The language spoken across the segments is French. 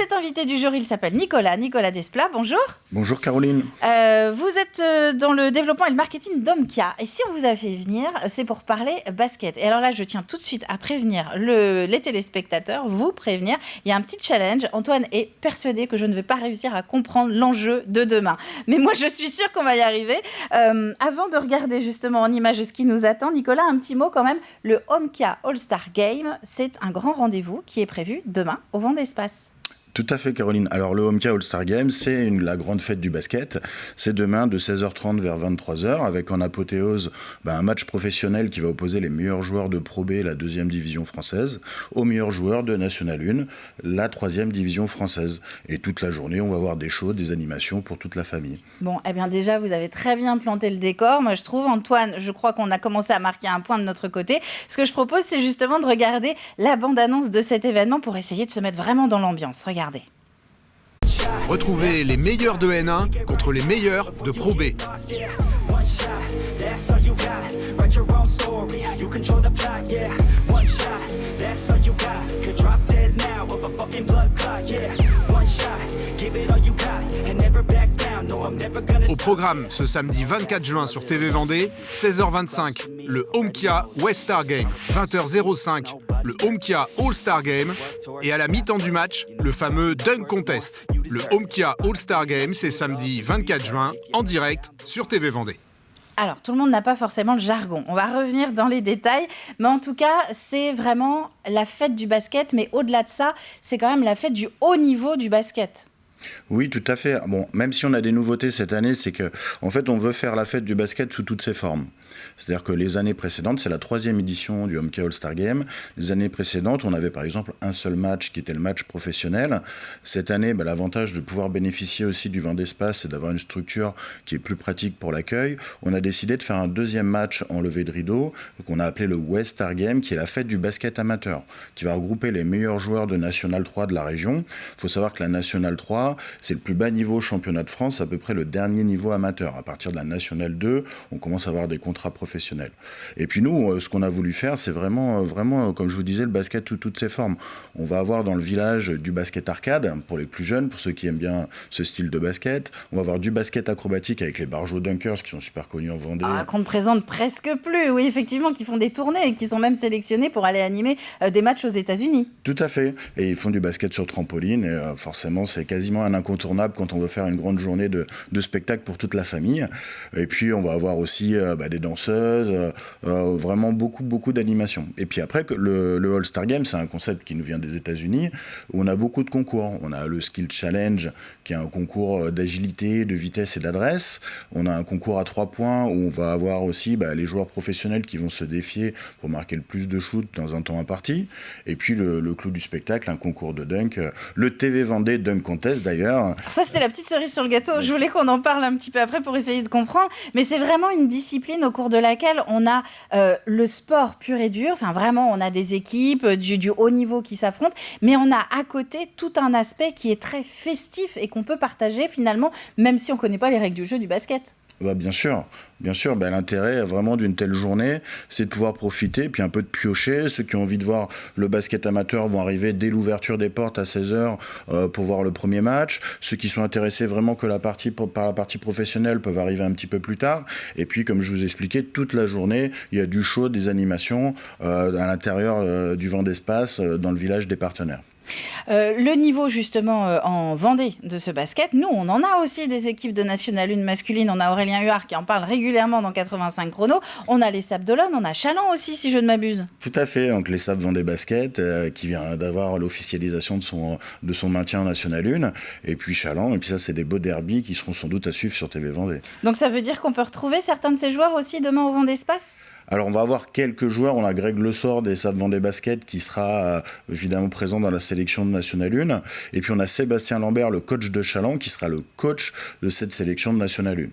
cet invité du jour, il s'appelle Nicolas Desplat. Bonjour. Bonjour Caroline. Vous êtes dans le développement et le marketing d'Omkia. Et si on vous a fait venir, c'est pour parler basket. Et alors là, je tiens tout de suite à prévenir les téléspectateurs, vous prévenir. Il y a un petit challenge. Antoine est persuadé que je ne vais pas réussir à comprendre l'enjeu de demain. Mais moi, je suis sûre qu'on va y arriver. Avant de regarder justement en image ce qui nous attend, Nicolas, un petit mot quand même. Le Omkia All-Star Game, c'est un grand rendez-vous qui est prévu demain au Vent d'Espace. Tout à fait Caroline. Alors le Omkia All-Star Game, c'est la grande fête du basket. C'est demain de 16h30 vers 23h avec en apothéose un match professionnel qui va opposer les meilleurs joueurs de Pro B, la 2e division française, aux meilleurs joueurs de National 1, la 3e division française. Et toute la journée, on va avoir des shows, des animations pour toute la famille. Bon, eh bien déjà, vous avez très bien planté le décor. Moi, je trouve, Antoine, je crois qu'on a commencé à marquer un point de notre côté. Ce que je propose, c'est justement de regarder la bande-annonce de cet événement pour essayer de se mettre vraiment dans l'ambiance. Regardez. Retrouvez les meilleurs de N1 contre les meilleurs de Pro B. Au programme ce samedi 24 juin sur TV Vendée, 16h25, le Omkia West Star Game, 20h05, le Omkia All-Star Game et à la mi-temps du match, le fameux Dunk Contest. Le Omkia All-Star Game, c'est samedi 24 juin en direct sur TV Vendée. Alors, tout le monde n'a pas forcément le jargon. On va revenir dans les détails. Mais en tout cas, c'est vraiment la fête du basket. Mais au-delà de ça, c'est quand même la fête du haut niveau du basket. Oui, tout à fait. Bon, même si on a des nouveautés cette année, c'est que, en fait, on veut faire la fête du basket sous toutes ses formes. C'est-à-dire que les années précédentes, c'est la 3e édition du Omkia All-Star Game. Les années précédentes, on avait par exemple un seul match qui était le match professionnel. Cette année, l'avantage de pouvoir bénéficier aussi du Vent d'Espace, c'est d'avoir une structure qui est plus pratique pour l'accueil. On a décidé de faire un 2e match en levée de rideau, qu'on a appelé le West Star Game, qui est la fête du basket amateur, qui va regrouper les meilleurs joueurs de National 3 de la région. Il faut savoir que la National 3, c'est le plus bas niveau championnat de France, à peu près le dernier niveau amateur. À partir de la National 2, on commence à avoir des contrats professionnels. Et puis nous, ce qu'on a voulu faire, c'est vraiment, comme je vous disais, le basket sous toutes ses formes. On va avoir dans le village du basket arcade, pour les plus jeunes, pour ceux qui aiment bien ce style de basket. On va avoir du basket acrobatique avec les Barjo Dunkers, qui sont super connus en Vendée. Ah, qu'on ne présente presque plus, oui, effectivement, qui font des tournées et qui sont même sélectionnés pour aller animer des matchs aux États-Unis. Tout à fait. Et ils font du basket sur trampoline. Et forcément, c'est quasiment un incontournable quand on veut faire une grande journée de spectacle pour toute la famille. Et puis, on va avoir aussi des danseuses, vraiment beaucoup d'animations. Et puis après, le All-Star Game, c'est un concept qui nous vient des États-Unis, où on a beaucoup de concours. On a le Skill Challenge, qui est un concours d'agilité, de vitesse et d'adresse. On a un concours à 3 points, où on va avoir aussi les joueurs professionnels qui vont se défier pour marquer le plus de shoots dans un temps imparti. Et puis le clou du spectacle, un concours de dunk. Le TV Vendée Dunk Contest, d'ailleurs. Ça, c'était la petite cerise sur le gâteau. Je voulais qu'on en parle un petit peu après pour essayer de comprendre. Mais c'est vraiment une discipline au cours de laquelle on a le sport pur et dur. Enfin, vraiment, on a des équipes du haut niveau qui s'affrontent. Mais on a à côté tout un aspect qui est très festif et qu'on peut partager finalement, même si on ne connaît pas les règles du jeu du basket. Bien sûr. L'intérêt vraiment d'une telle journée, c'est de pouvoir profiter, puis un peu de piocher. Ceux qui ont envie de voir le basket amateur vont arriver dès l'ouverture des portes à 16h pour voir le premier match. Ceux qui sont intéressés vraiment que par la partie professionnelle peuvent arriver un petit peu plus tard. Et puis, comme je vous expliquais, toute la journée, il y a du show, des animations à l'intérieur du Vent d'Espace dans le village des partenaires. Le niveau justement en Vendée de ce basket, nous on en a aussi des équipes de National 1 masculine. On a Aurélien Huard qui en parle régulièrement dans 85 chrono. On a les Sables d'Olonne, on a Challans aussi si je ne m'abuse. Tout à fait, donc les Sables Vendée Basket qui vient d'avoir l'officialisation de son maintien en National 1. Et puis Challans, et puis ça c'est des beaux derbies qui seront sans doute à suivre sur TV Vendée. Donc ça veut dire qu'on peut retrouver certains de ces joueurs aussi demain au Vent d'Espace ? Alors on va avoir quelques joueurs, on a Greg Lessort des Sables Vendée Basket qui sera évidemment présent dans la sélection de National 1. Et puis on a Sébastien Lambert, le coach de Challans, qui sera le coach de cette sélection de National 1.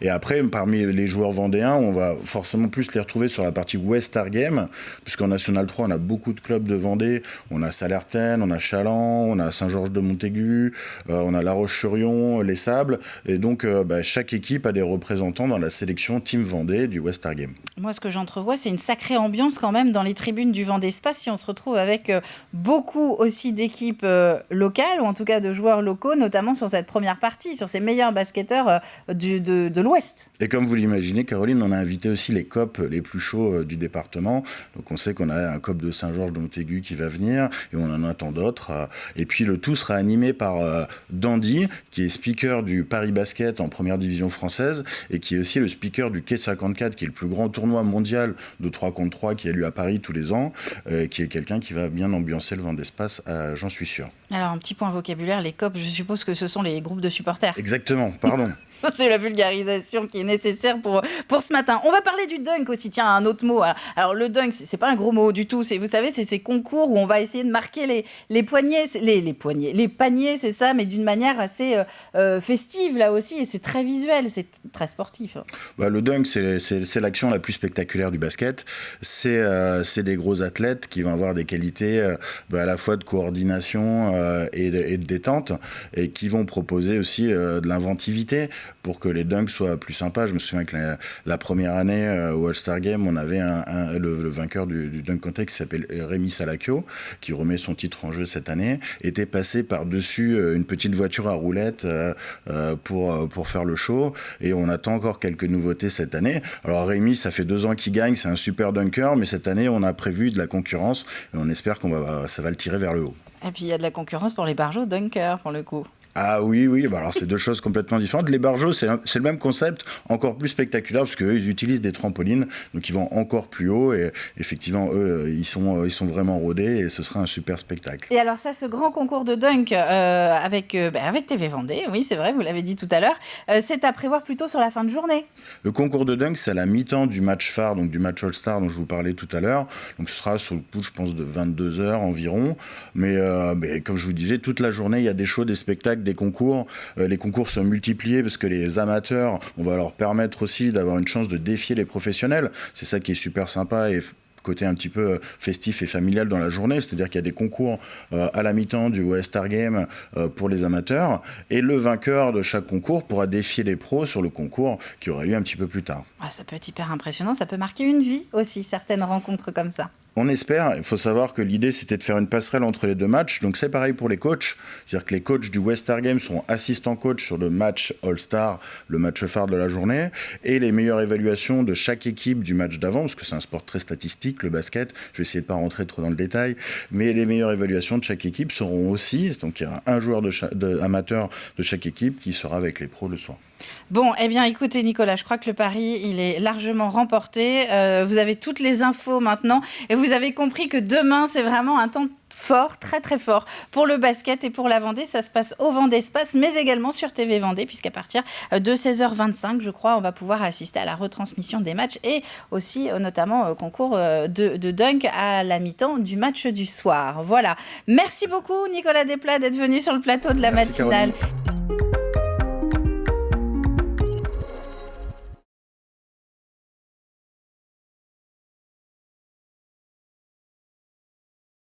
Et après, parmi les joueurs vendéens, on va forcément plus les retrouver sur la partie West Star Game, puisqu'en National 3, on a beaucoup de clubs de Vendée. On a Salertaine, on a Challans, on a Saint-Georges-de-Montaigu, on a La Roche-sur-Yon, les Sables. Et donc, chaque équipe a des représentants dans la sélection Team Vendée du West Star Game. Moi, ce que j'entrevois, c'est une sacrée ambiance quand même dans les tribunes du Vendée Space. Si on se retrouve avec beaucoup aussi d'équipes locales, ou en tout cas de joueurs locaux, notamment sur cette première partie, sur ces meilleurs basketteurs de l'Ouest. Et comme vous l'imaginez, Caroline, on a invité aussi les COP les plus chauds du département. Donc on sait qu'on a un COP de Saint-Georges-de-Montaigu qui va venir, et on en a tant d'autres. Et puis le tout sera animé par Dandy, qui est speaker du Paris Basket en première division française, et qui est aussi le speaker du Quai 54, qui est le plus grand tournoi mondial de 3 contre 3 qui a lieu à Paris tous les ans, qui est quelqu'un qui va bien ambiancer le Vendée Space, j'en suis sûr. Alors, un petit point vocabulaire, les COP, je suppose que ce sont les groupes de supporters. Exactement, pardon. C'est la vulgarisation qui est nécessaire pour ce matin. On va parler du dunk aussi, tiens, un autre mot. Alors le dunk, c'est pas un gros mot du tout. Vous savez, c'est ces concours où on va essayer de marquer les poignets, les paniers, c'est ça, mais d'une manière assez festive là aussi. Et c'est très visuel, c'est très sportif. Le dunk, c'est l'action la plus spectaculaire du basket. C'est des gros athlètes qui vont avoir des qualités à la fois de coordination et de détente, et qui vont proposer aussi de l'inventivité pour que les dunks soient plus sympas. Je me souviens que la première année au All-Star Game, on avait le vainqueur du dunk contest qui s'appelle Rémi Salakio, qui remet son titre en jeu cette année, était passé par-dessus une petite voiture à roulettes pour faire le show, et on attend encore quelques nouveautés cette année. Alors Rémi, ça fait 2 ans qu'il gagne, c'est un super dunker, mais cette année, on a prévu de la concurrence, et on espère ça va le tirer vers le haut. Et puis il y a de la concurrence pour les barjots dunkers, pour le coup. Ah oui, alors c'est 2 choses complètement différentes. Les barjots, c'est le même concept, encore plus spectaculaire, parce qu'eux, ils utilisent des trampolines, donc ils vont encore plus haut, et effectivement, eux, ils sont vraiment rodés, et ce sera un super spectacle. Et alors ça, ce grand concours de dunk avec TV Vendée, oui, c'est vrai, vous l'avez dit tout à l'heure, c'est à prévoir plutôt sur la fin de journée. Le concours de dunk, c'est à la mi-temps du match phare, donc du match All-Star dont je vous parlais tout à l'heure. Donc ce sera sur le coup, je pense, de 22h environ. Mais comme je vous disais, toute la journée, il y a des shows, des spectacles, des concours. Les concours sont multipliés parce que les amateurs, on va leur permettre aussi d'avoir une chance de défier les professionnels. C'est ça qui est super sympa, et côté un petit peu festif et familial dans la journée, c'est-à-dire qu'il y a des concours à la mi-temps du All-Star Game pour les amateurs, et le vainqueur de chaque concours pourra défier les pros sur le concours qui aura lieu un petit peu plus tard. Ça peut être hyper impressionnant, ça peut marquer une vie aussi, certaines rencontres comme ça. On espère. Il faut savoir que l'idée, c'était de faire une passerelle entre les 2 matchs. Donc c'est pareil pour les coachs. C'est-à-dire que les coachs du All-Star Game seront assistants coachs sur le match All-Star, le match phare de la journée, et les meilleures évaluations de chaque équipe du match d'avant, parce que c'est un sport très statistique, le basket. Je vais essayer de ne pas rentrer trop dans le détail, mais les meilleures évaluations de chaque équipe seront aussi. Donc il y aura un joueur amateur de chaque équipe qui sera avec les pros le soir. Bon, eh bien, écoutez, Nicolas, je crois que le pari, il est largement remporté. Vous avez toutes les infos maintenant, et vous avez compris que demain, c'est vraiment un temps fort, très très fort pour le basket et pour la Vendée. Ça se passe au Vendée Space, mais également sur TV Vendée, puisqu'à partir de 16h25, je crois, on va pouvoir assister à la retransmission des matchs, et aussi notamment au concours de dunk à la mi-temps du match du soir. Voilà. Merci beaucoup, Nicolas Desplat, d'être venu sur le plateau de la matinale. Caroline.